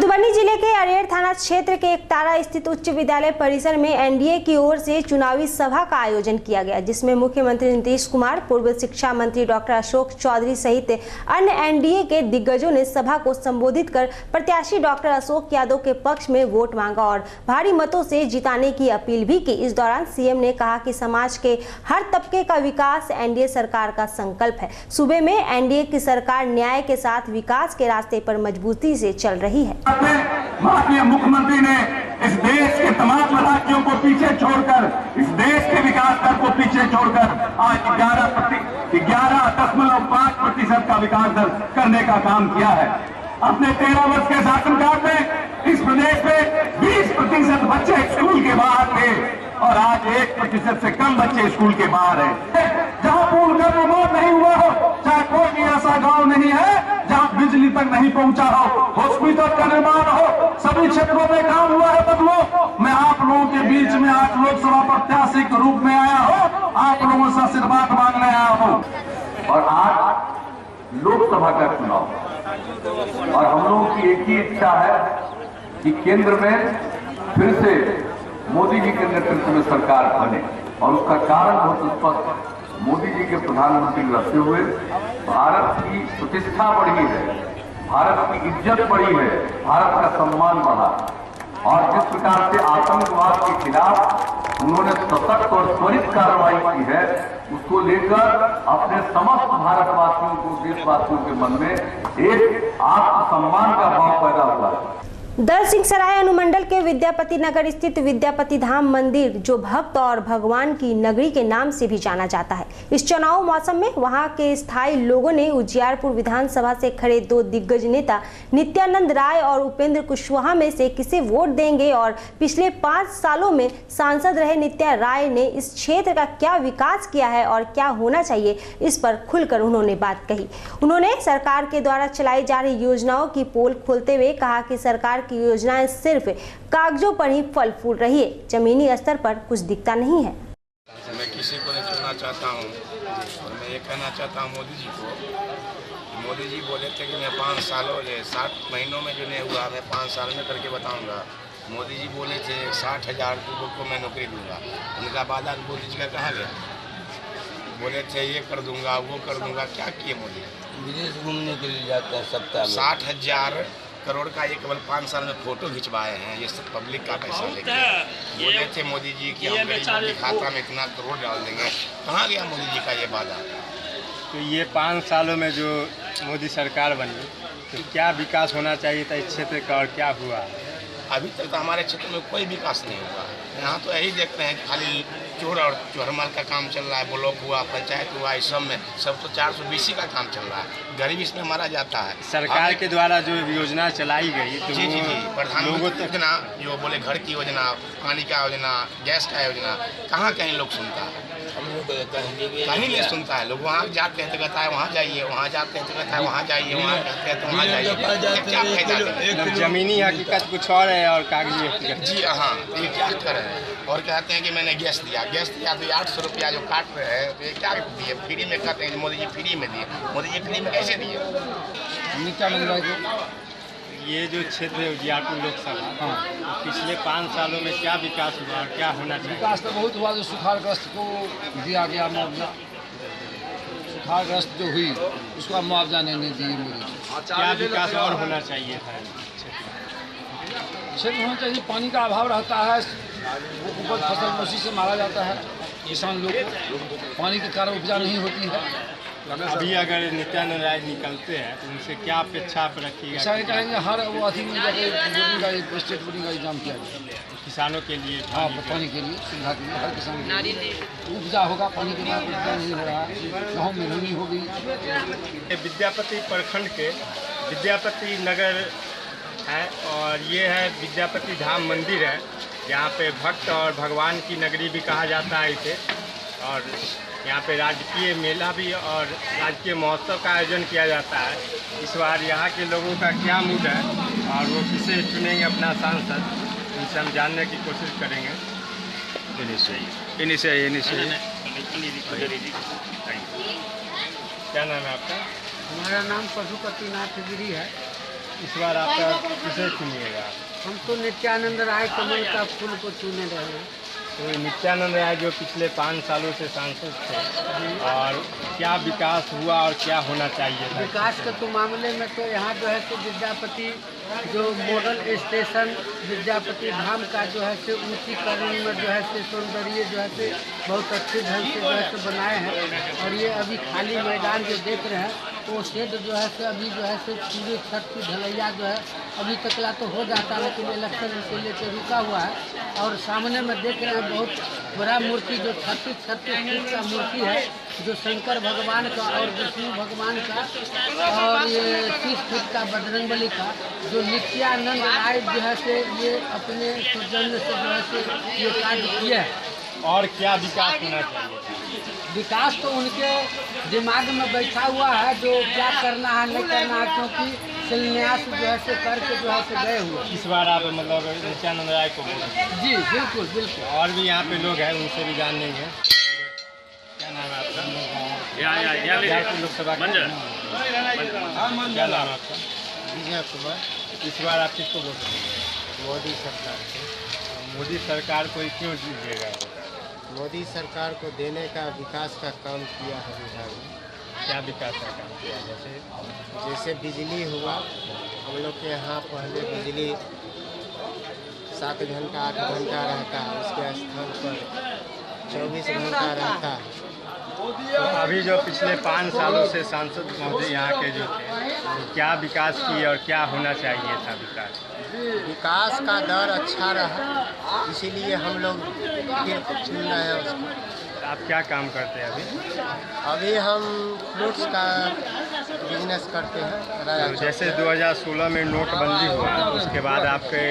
मधुबनी जिले के अरेर थाना क्षेत्र के एकतारा स्थित उच्च विद्यालय परिसर में एनडीए की ओर से चुनावी सभा का आयोजन किया गया, जिसमें मुख्यमंत्री नीतीश कुमार, पूर्व शिक्षा मंत्री डॉक्टर अशोक चौधरी सहित अन्य एनडीए के दिग्गजों ने सभा को संबोधित कर प्रत्याशी डॉक्टर अशोक यादव के पक्ष में वोट मांगा और भारी मतों से जिताने की अपील भी की। इस दौरान सीएम ने कहा कि समाज के हर तबके का विकास एनडीए सरकार का संकल्प है। सूबे में एनडीए की सरकार न्याय के साथ विकास के रास्ते पर मजबूती से चल रही है। माननीय मुख्यमंत्री ने इस देश के तमाम राज्यों को पीछे छोड़कर, इस देश के विकास दर को पीछे छोड़कर आज 11.5% का विकास दर करने का काम किया है। अपने 13 वर्ष के शासनकाल में इस प्रदेश में 20% बच्चे स्कूल के बाहर थे और आज 1% से कम बच्चे स्कूल के बाहर हैं। जहां पुल का निर्माण नहीं हुआ हो, चाहे कोई भी ऐसा गांव नहीं है जहां बिजली तक नहीं पहुंचा हो, हॉस्पिटल का निर्माण हो, सभी क्षेत्रों में काम हुआ है। बदलो मैं आप लोगों के बीच में आज लोकसभा प्रत्याशी के रूप में आया हूं, आप लोगों से आशीर्वाद मांगने आया हूं। और आज लोकसभा का चुनाव और हम लोगों की एक ही इच्छा है कि केंद्र में फिर से मोदी जी के नेतृत्व में सरकार बने और उसका कारण बहुत स्पष्ट। मोदी जी के प्रधानमंत्री रहते हुए भारत की प्रतिष्ठा बढ़ी है, भारत की इज्जत बढ़ी है, भारत का सम्मान बढ़ा और जिस प्रकार से आतंकवाद के खिलाफ उन्होंने सशक्त और त्वरित कार्रवाई की है, उसको लेकर अपने समस्त भारतवासियों को, देशवासियों के मन में एक आत्मसम्मान का भाव पैदा हुआ है। दलसिंहसराय अनुमंडल के विद्यापति नगर स्थित विद्यापति धाम मंदिर, जो भक्त और भगवान की नगरी के नाम से भी जाना जाता है, इस चुनाव मौसम में वहां के स्थायी लोगों ने उजियारपुर विधानसभा से खड़े दो दिग्गज नेता नित्यानंद राय और उपेंद्र कुशवाहा में से किसे वोट देंगे और पिछले 5 सालों में सांसद रहे नित्या राय ने इस क्षेत्र का क्या विकास किया है और क्या होना चाहिए, इस पर खुलकर उन्होंने बात कही। उन्होंने सरकार के द्वारा चलाई जा रही योजनाओं की पोल खोलते हुए कहा कि सरकार की योजनाएं सिर्फ कागजों पर ही फल फूल रही है, जमीनी स्तर पर कुछ दिखता नहीं है। मैं किसी को नहीं चुनना चाहता हूं और मैं ये कहना चाहता हूं मोदी जी को। मोदी जी बोले थे कि मैं 5 सालों 60 महीनों में जो नहीं हुआ मैं 5 साल में करके बताऊंगा। मोदी जी बोले थे 60,000 लोगों को मैं नौकरी दूंगा, उनका वादा मोदी जी का कहाँ गया? बोले थे ये कर दूंगा, वो कर दूंगा, क्या किए मोदी? विदेश घूमने के लिए जाते हैं सप्ताह में। 60,000 करोड़ का ये केवल 5 साल में फोटो खिंचवाए हैं, ये सब पब्लिक का पैसा लेके। बोले थे मोदी जी कि हम गरीबों के खाता में इतना करोड़ डाल देंगे, कहाँ गया मोदी जी का ये वादा? तो ये 5 सालों में जो मोदी सरकार बनी तो क्या विकास होना चाहिए था इस क्षेत्र का और क्या हुआ? अभी तक तो हमारे क्षेत्र में कोई विकास नहीं हुआ। यहाँ तो यही देखते हैं खाली चोर और चोरमाल का काम चल रहा है, ब्लॉक हुआ, पंचायत हुआ, इस सब में सब तो 420 का काम चल रहा है, गरीब इसमें मारा जाता है। सरकार के द्वारा जो योजना चलाई गई तो जी प्रधानमंत्री योजना, जो बोले घर की योजना, पानी का योजना, गैस का योजना, कहाँ कहीं लोग सुनता है? कहीं नहीं सुनता है। लोग वहाँ जाते हैं तो कहता है वहाँ जाइए, वहाँ जाते हैं तो कहता है वहाँ जाइए, वहाँ कहते हैं तो वहाँ जाइए। क्या फायदा? जमीनी हकीकत कुछ और है और कागजी हकीकत। जी हाँ, ये क्या कर रहे हैं और कहते हैं कि मैंने गैस दिया तो 800 रुपया जो काट रहे हैं तो ये क्या दिए? फ्री में कहते हैं मोदी जी फ्री में दिए। मोदी जी फ्री में कैसे दिए? ये जो क्षेत्र है उजियारपुर लोकसभा, तो पिछले 5 सालों में क्या विकास हुआ और क्या होना चाहिए? विकास तो बहुत हुआ। जो सुखाड़ग्रस्त को दिया गया मुआवजा, सुखाड़ग्रस्त जो हुई उसका मुआवजा नहीं दिए मोदी। क्या विकास और होना चाहिए था? क्षेत्र होना चाहिए। पानी का अभाव रहता है, उपज फसल उसी से मारा जाता है, किसान लोग को पानी के कारण उपजा नहीं होती है। अभी अगर नित्यानंद राय निकलते हैं तो उनसे क्या अपेक्षा आप रखिएगा? ऐसा कहेंगे हर वो अथी में जाके स्टेट बोर्डिंग का एग्जाम किया जाए किसानों के लिए, हाँ, पानी के लिए, सुविधा के लिए, हर किसान के लिए उपजा होगा। पानी के बाद उपजा नहीं हो रहा है, गाँव में नमी हो गई। विद्यापति प्रखंड के विद्यापति नगर है और ये है विद्यापति धाम मंदिर है, यहाँ पे भक्त और भगवान की नगरी भी कहा जाता है इसे। और यहाँ पे राजकीय मेला भी और राजकीय महोत्सव का आयोजन किया जाता है। इस बार यहाँ के लोगों का क्या मूड है और वो किसे चुनेंगे अपना सांसद, इनसे हम जानने की कोशिश करेंगे। क्या नाम है आपका? हमारा नाम पशुपति नाथ गिरी है। इस बार आपका किसे चुनिएगा? हम तो नित्यानंद राय कमल का फूल को चुने रहे हैं। तो नित्यानंद राय जो पिछले 5 सालों से सांसद थे, और क्या विकास हुआ और क्या होना चाहिए था? विकास के तो मामले में तो यहाँ जो है तो विद्यापति जो मॉडल स्टेशन विद्यापति धाम का जो है से ऊंचीकरण में जो है से सौंदर्य जो है से बहुत अच्छे ढंग से जो है से बनाए हैं। और ये अभी खाली मैदान जो देख रहे हैं वो शेड जो है से अभी जो है से पूरे छत की ढलैया जो है अभी तकला तो हो जाता है, लेकिन इलेक्शन से लेकर रुका हुआ है। और सामने में देख रहे हैं बहुत बड़ा मूर्ति जो 36 फीट का मूर्ति है, जो शंकर भगवान का और विष्णु भगवान का, और ये 30 फीट का बजरंगबली का, जो नित्यानंद राय जो है से ये अपने सौजन्य से जो है से ये कार्य किया है। और क्या विकास होना चाहिए? विकास तो उनके दिमाग में बैठा हुआ है, जो क्या करना है नहीं करना है, क्योंकि शिलान्यास जो है से करके जो है से गए हुए। इस बार आप मतलब नित्यानंद राय को बोलेंगे? जी बिल्कुल बिल्कुल। और भी यहाँ पे लोग हैं, उनसे भी जान लेंगे। क्या नाम है आपका? लोकसभा क्या नाम है आपका? विजय कुमार। इस बार आप किसको वोट देंगे? मोदी सरकार को। मोदी सरकार को क्यों दीजिएगा? मोदी सरकार को देने का विकास का काम किया है बिहार में। क्या विकास का काम किया? जैसे बिजली हुआ, हम लोग के यहाँ पहले बिजली 7 घंटा 8 घंटा रहता है, उसके स्थान पर 24 घंटा रहता है। तो अभी जो पिछले 5 सालों से सांसद महोदय यहाँ के जो थे, तो क्या विकास किए और क्या होना चाहिए था विकास? विकास का दर अच्छा रहा, इसीलिए हम लोग फिर चुन रहे हैं उसको। आप क्या काम करते हैं अभी? अभी हम फ्रूट्स का बिजनेस करते हैं। तो जैसे 2016 में नोटबंदी हुआ, उसके बाद आपके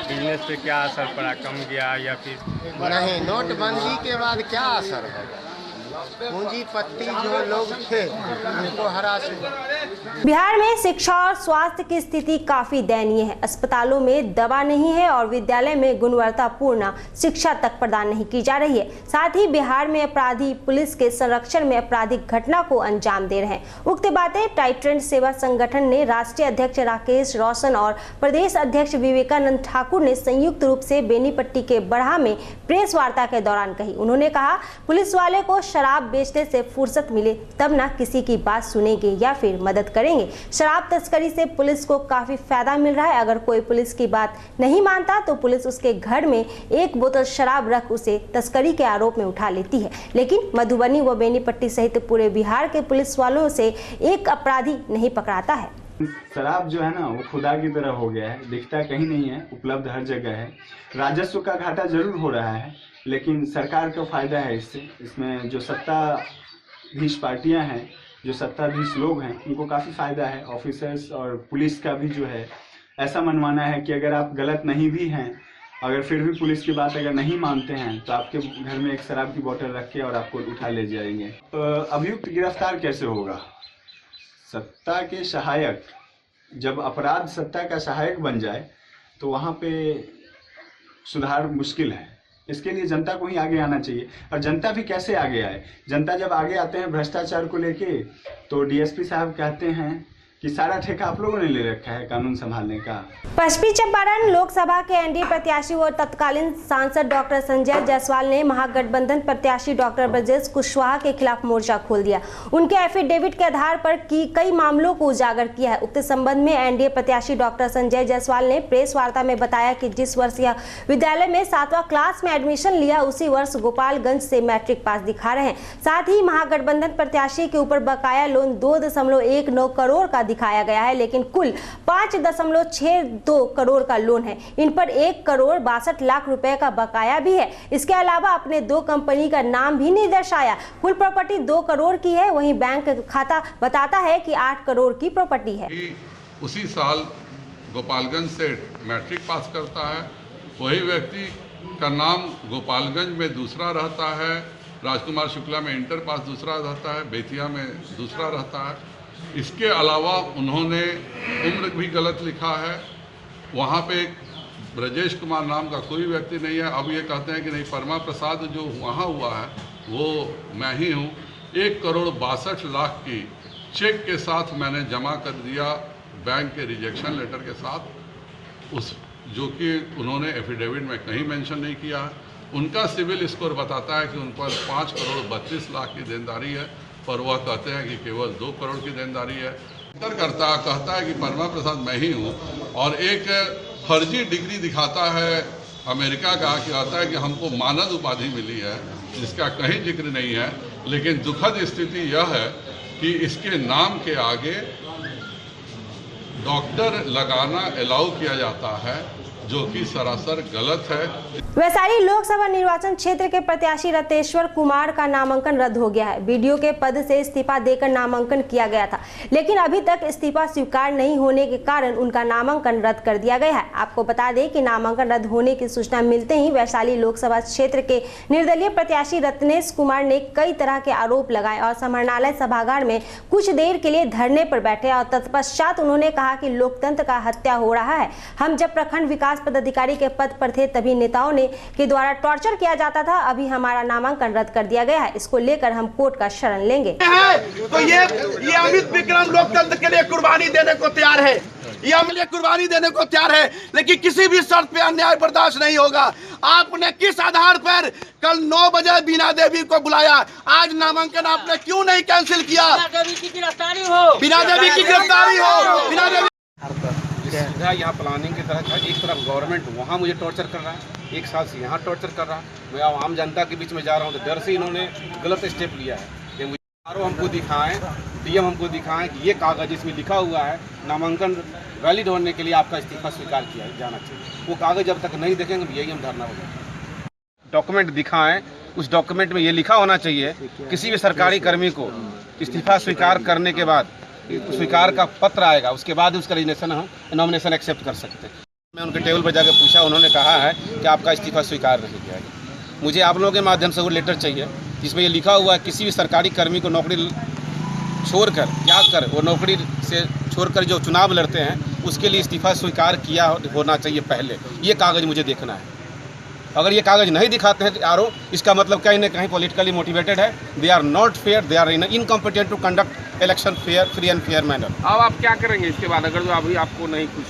बिजनेस पे क्या असर पड़ा? कम गया या फिर? नहीं, नोटबंदी के बाद क्या असर होगा? पूंजीपति जो लोग थे उनको हरास हुआ। बिहार में शिक्षा और स्वास्थ्य की स्थिति काफी दयनीय है। अस्पतालों में दवा नहीं है और विद्यालय में गुणवत्तापूर्ण शिक्षा तक प्रदान नहीं की जा रही है। साथ ही बिहार में अपराधी पुलिस के संरक्षण में आपराधिक घटना को अंजाम दे रहे हैं। उक्त बातें टाइटैंड सेवा संगठन ने राष्ट्रीय अध्यक्ष राकेश रोशन और प्रदेश अध्यक्ष विवेकानंद ठाकुर ने संयुक्त रूप से बेनीपट्टी के बरहा में प्रेस वार्ता के दौरान कही। उन्होंने कहा, पुलिस वाले को शराब बेचने से फुर्सत मिले तब ना किसी की बात सुनेंगे या फिर मदद करेंगे। शराब तस्करी से पुलिस को काफी फायदा मिल रहा है। अगर कोई पुलिस की बात नहीं मानता तो पुलिस उसके घर में 1 बोतल शराब रख उसे तस्करी के आरोप में उठा लेती है। लेकिन मधुबनी व बेनीपट्टी सहित पूरे बिहार के पुलिस वालों से एक अपराधी नहीं पकड़ाता है। शराब जो है ना वो खुदा की तरह हो गया है, दिखता कहीं नहीं है, उपलब्ध हर जगह है। राजस्व का घाटा जरूर हो रहा है, लेकिन सरकार को फायदा है इससे। इसमें जो सत्ताधीश पार्टियां हैं, जो सत्ताधीश लोग हैं, उनको काफ़ी फायदा है। ऑफिसर्स और पुलिस का भी जो है ऐसा मनवाना है कि अगर आप गलत नहीं भी हैं, अगर फिर भी पुलिस की बात अगर नहीं मानते हैं तो आपके घर में एक शराब की बोतल रख के और आपको उठा ले जाएंगे। अभियुक्त गिरफ्तार कैसे होगा? सत्ता के सहायक, जब अपराध सत्ता का सहायक बन जाए तो वहाँ पे सुधार मुश्किल है। इसके लिए जनता को ही आगे आना चाहिए। और जनता भी कैसे आगे आए? जनता जब आगे आते हैं भ्रष्टाचार को लेके तो डीएसपी साहब कहते हैं कि सारा ठेका आप लोगों ने ले रखा है कानून संभालने का। पश्चिमी चंपारण लोकसभा के एनडीए प्रत्याशी और तत्कालीन सांसद डॉक्टर संजय जायसवाल ने महागठबंधन प्रत्याशी डॉक्टर ब्रजेश कुशवाहा के खिलाफ मोर्चा खोल दिया। उनके एफिडेविट के आधार पर कई मामलों को उजागर किया है। उक्त संबंध में एनडीए प्रत्याशी डॉक्टर संजय जायसवाल ने प्रेस वार्ता में बताया कि जिस वर्ष यह विद्यालय में 7वां क्लास में एडमिशन लिया, उसी वर्ष गोपालगंज से मैट्रिक पास दिखा रहे हैं। साथ ही महागठबंधन प्रत्याशी के ऊपर बकाया लोन 2.19 करोड़ का दिखाया गया है, लेकिन कुल 5.62 करोड़ का लोन है। इन पर 1 करोड़ 62 लाख रुपए का बकाया भी है। इसके अलावा अपने 2 कंपनी का नाम भी नहीं दर्शाया। कुल प्रॉपर्टी 2 करोड़ की है, वहीं बैंक खाता बताता है कि 8 करोड़ की प्रॉपर्टी है। उसी साल गोपालगंज से मैट्रिक पास करता है, वही व्यक्ति का नाम गोपालगंज में दूसरा रहता है, राजकुमार शुक्ला में इंटर पास दूसरा रहता है, बेतिया में दूसरा रहता है। इसके अलावा उन्होंने उम्र भी गलत लिखा है। वहाँ पे ब्रजेश कुमार नाम का कोई व्यक्ति नहीं है। अब ये कहते हैं कि नहीं, परमा प्रसाद जो वहाँ हुआ है वो मैं ही हूँ। 1 करोड़ 62 लाख की चेक के साथ मैंने जमा कर दिया बैंक के रिजेक्शन लेटर के साथ, उस जो कि उन्होंने एफिडेविट में कहीं मेंशन नहीं किया है। उनका सिविल स्कोर बताता है कि उन पर 5 करोड़ 32 लाख की देनदारी है, पर वह कहते हैं कि केवल 2 करोड़ की देनदारी है। कहता है कि परमा प्रसाद मैं ही हूँ, और एक फर्जी डिग्री दिखाता है अमेरिका का, कहता है कि हमको मानद उपाधि मिली है, जिसका कहीं जिक्र नहीं है। लेकिन दुखद स्थिति यह है कि इसके नाम के आगे डॉक्टर लगाना अलाउ किया जाता है, जो कि सरासर गलत है। वैशाली लोकसभा निर्वाचन क्षेत्र के प्रत्याशी रतेश्वर कुमार का नामांकन रद्द हो गया है। बीडीओ के पद से इस्तीफा देकर नामांकन किया गया था, लेकिन अभी तक इस्तीफा स्वीकार नहीं होने के कारण उनका नामांकन रद्द कर दिया गया है। आपको बता दें कि नामांकन रद्द होने की सूचना मिलते ही वैशाली लोकसभा क्षेत्र के निर्दलीय प्रत्याशी रत्नेश कुमार ने कई तरह के आरोप लगाए और समाहरणालय सभागार में कुछ देर के लिए धरने पर बैठे और तत्पश्चात उन्होंने कहा कि लोकतंत्र का हत्या हो रहा है। हम जब प्रखंड विकास पदाधिकारी के पद पर थे तभी नेताओं के द्वारा टॉर्चर किया जाता था, अभी हमारा नामांकन रद्द कर दिया गया है। इसको लेकर हम कोर्ट का शरण लेंगे। तो ये अमित विक्रम लोकतंत्र के लिए कुर्बानी देने को तैयार है, ये हमारे लिए कुर्बानी देने को तैयार है, लेकिन किसी भी शर्त पे अन्याय बर्दाश्त नहीं होगा। आपने किस आधार पर कल 9 बजे बीना देवी को बुलाया, आज नामांकन आपने क्यों नहीं कैंसिल किया? बीना देवी की गिरफ्तारी हो, बिना देवी सीधा यहाँ प्लानिंग की तरह था। एक तरफ गवर्नमेंट वहाँ मुझे टॉर्चर कर रहा है, एक साल से यहाँ टॉर्चर कर रहा है। मैं आम जनता के बीच में जा रहा हूँ, तो डर से इन्होंने गलत स्टेप लिया है कि मुझे हमको दिखाएं, डीएम हमको दिखाएं कि ये कागज़ इसमें लिखा हुआ है नामांकन वैलिड होने के लिए आपका इस्तीफा स्वीकार किया जाना चाहिए। वो कागज़ जब तक नहीं देखेंगे यही हम धरना होगा। डॉक्यूमेंट दिखाएं, उस डॉक्यूमेंट में ये लिखा होना चाहिए किसी भी सरकारी कर्मी को इस्तीफा स्वीकार करने के बाद स्वीकार का पत्र आएगा, उसके बाद उसका रजिस्ट्रेशन हम नॉमिनेशन एक्सेप्ट कर सकते हैं। मैं उनके टेबल पर जाकर पूछा, उन्होंने कहा है कि आपका इस्तीफा स्वीकार नहीं किया गया। मुझे आप लोगों के माध्यम से वो लेटर चाहिए जिसमें ये लिखा हुआ है किसी भी सरकारी कर्मी को नौकरी छोड़कर त्याग कर वो नौकरी से छोड़कर जो चुनाव लड़ते हैं उसके लिए इस्तीफा स्वीकार किया होना चाहिए पहले। ये कागज़ मुझे देखना है। अगर ये कागज़ नहीं दिखाते हैं आरो, इसका मतलब कहीं ना कहीं पॉलिटिकली मोटिवेटेड है। They are not fair, they are incompetent to conduct election fair, free and fair manner. अब आप क्या करेंगे इसके बाद, अगर जो अभी आपको नहीं कुछ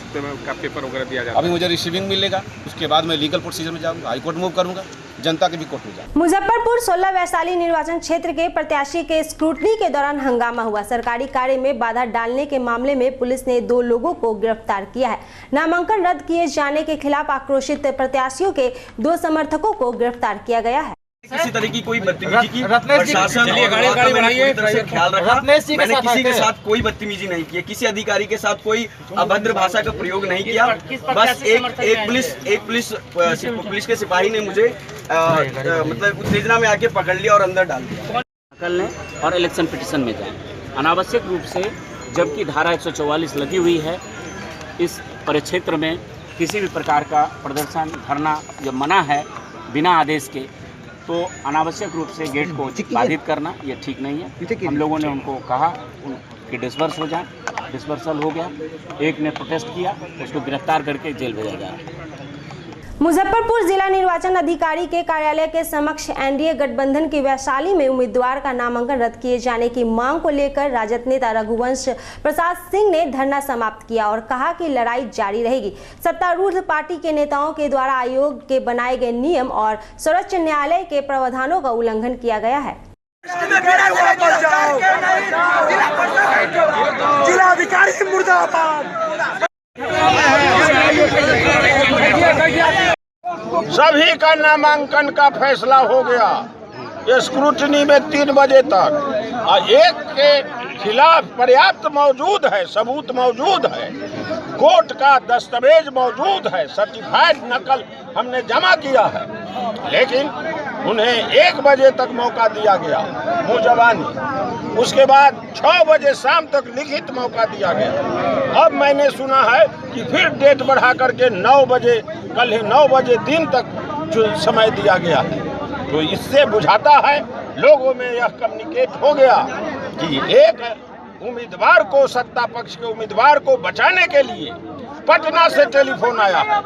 का पेपर वगैरह दिया जाता? अभी मुझे रिसीविंग मिलेगा, उसके बाद मैं लीगल प्रोसीजर में जाऊँगा, हाई कोर्ट मूव करूँगा, जनता के भी कोर्ट में जाऊँगा। मुजफ्फरपुर 16 वैशाली निर्वाचन क्षेत्र के प्रत्याशी के स्क्रूटनी के दौरान हंगामा हुआ। सरकारी कार्य में बाधा डालने के मामले में पुलिस ने 2 लोगों को गिरफ्तार किया है। नामांकन रद्द किए जाने के खिलाफ आक्रोशित प्रत्याशियों के 2 समर्थकों को गिरफ्तार किया गया है। किसी तरह की कोई बदतमीजी की प्रशासन ख्याल रखा। मैंने किसी के साथ कोई बदतमीजी नहीं की, किसी अधिकारी के साथ कोई अभद्र भाषा का प्रयोग नहीं किया। बस एक पुलिस के सिपाही ने मुझे मतलब उत्तेजना में आके पकड़ लिया और अंदर डाल दिया। निकलने और इलेक्शन पिटीशन में जाएं अनावश्यक रूप से, जबकि धारा 144 लगी हुई है। इस परिक्षेत्र में किसी भी प्रकार का प्रदर्शन धरना जब मना है बिना आदेश के, तो अनावश्यक रूप से गेट को बाधित करना ये ठीक नहीं है। हम लोगों ने उनको कहा कि डिस्पर्स हो जाए, डिस्पर्सल हो गया। एक ने प्रोटेस्ट किया, उसको गिरफ्तार करके जेल भेजा गया। मुजफ्फरपुर जिला निर्वाचन अधिकारी के कार्यालय के समक्ष एनडीए गठबंधन की वैशाली में उम्मीदवार का नामांकन रद्द किए जाने की मांग को लेकर राजद नेता रघुवंश प्रसाद सिंह ने धरना समाप्त किया और कहा कि लड़ाई जारी रहेगी। सत्तारूढ़ पार्टी के नेताओं के द्वारा आयोग के बनाए गए नियम और सर्वोच्च न्यायालय के प्रावधानों का उल्लंघन किया गया है। जिलाधिकारी मुर्दाबाद। सभी का नामांकन का फैसला हो गया स्क्रूटनी में 3 बजे तक, और एक के खिलाफ पर्याप्त मौजूद है, सबूत मौजूद है, कोर्ट का दस्तावेज मौजूद है, सर्टिफाइड नकल हमने जमा किया है, लेकिन उन्हें 1 बजे तक मौका दिया गया मुँह जबानी। उसके बाद 6 बजे शाम तक लिखित मौका दिया गया। अब मैंने सुना है कि फिर डेट बढ़ा करके 9 बजे, कल ही 9 बजे दिन तक जो समय दिया गया है। तो इससे बुझाता है, लोगों में यह कम्युनिकेट हो गया कि एक उम्मीदवार को, सत्ता पक्ष के उम्मीदवार को बचाने के लिए पटना से टेलीफोन आया है।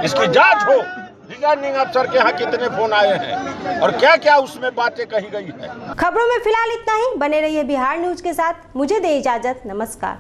इसकी जांच हो, रिटर्निंग अफसर के यहाँ कितने फोन आए हैं और क्या क्या उसमें बातें कही गई है। खबरों में फिलहाल इतना ही। बने रहिए बिहार न्यूज के साथ। मुझे दे इजाजत। नमस्कार।